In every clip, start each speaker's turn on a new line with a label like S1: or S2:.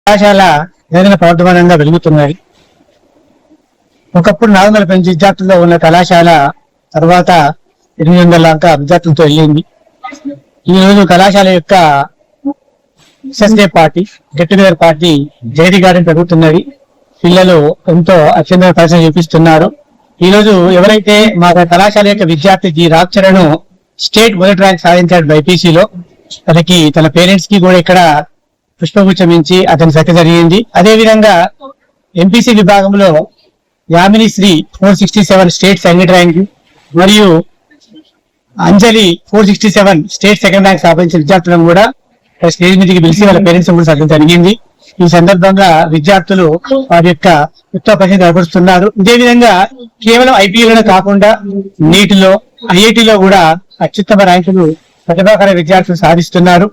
S1: కళాశాల ఏదైనా ప్రవర్ధమానంగా వెలుగుతున్నాయి. ఒకప్పుడు 400 విద్యార్థుల్లో ఉన్న కళాశాల తర్వాత 800 దాకా విద్యార్థులతో వెళ్ళింది. ఈ రోజు కళాశాల యొక్క day party, get together party జయతి గార్డెన్ జరుగుతున్నది. పిల్లలు ఎంతో అత్యంత ప్రదర్శన చూపిస్తున్నారు. ఈ రోజు ఎవరైతే మా కళాశాల యొక్క విద్యార్థి జి రాక్షరను స్టేట్ మొదటి ర్యాంక్ సాధించాడు బైపీసీలో, తనకి తన పేరెంట్స్ కి కూడా ఇక్కడ పుష్పగుచ్చం ఇచ్చి అతని సత్య జరిగింది. అదేవిధంగా ఎంపీసీ విభాగంలో Yamini Sri 467 state second rank మరియు అంజలి 467 స్టేట్ సెకండ్ ర్యాంక్ సాధించిన విద్యార్థులను కూడా స్టేజ్ మీదకి పిలిచి వాళ్ళ పేరెంట్స్ కూడా సత్యం జరిగింది. ఈ సందర్భంగా విద్యార్థులు వారి యొక్క ఉత్తమ ప్రశ్న కనబరుస్తున్నారు. ఇదే విధంగా కేవలం ఐపీఎల్ కాకుండా నీటిలో, ఐఐటీలో కూడా అత్యుత్తమ ర్యాంకులు ప్రతిభాకర విద్యార్థులు సాధిస్తున్నారు.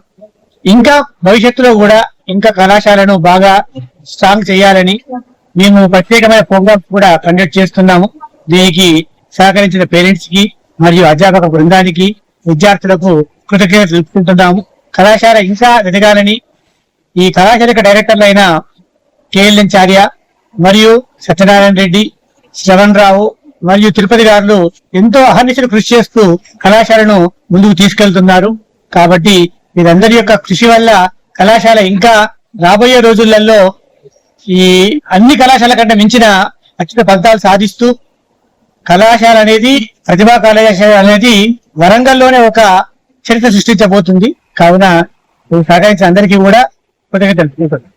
S1: ఇంకా భవిష్యత్తులో కూడా ఇంకా కళాశాలను బాగా స్ట్రాంగ్ చేయాలని మేము ప్రత్యేకమైన ప్రోగ్రామ్స్ కూడా కండక్ట్ చేస్తున్నాము. దీనికి సహకరించిన పేరెంట్స్ కి మరియు అధ్యాపక బృందానికి, విద్యార్థులకు కృతజ్ఞతలు తెలుపుకుంటున్నాము. కళాశాల ఇంకా ఎదగాలని ఈ కళాశాల డైరెక్టర్లు అయిన కేఎల్ఎన్ చార్య మరియు సత్యనారాయణ రెడ్డి, శ్రవణ్ రావు మరియు తిరుపతి గారు ఎంతో అహర్నిశలు కృషి చేస్తూ కళాశాలను ముందుకు తీసుకెళ్తున్నారు. కాబట్టి వీరందరి యొక్క కృషి వల్ల కళాశాల ఇంకా రాబోయే రోజులలో ఈ అన్ని కళాశాల కంటే మించిన అత్యున్నత ఫలితాలు సాధిస్తూ కళాశాల అనేది, ప్రతిభా కళాశాల అనేది వరంగల్లోనే ఒక చరిత్ర సృష్టించబోతుంది. కావున సహకరించిన అందరికీ కూడా కృతజ్ఞతలు తెలుపుకుంటున్నాను.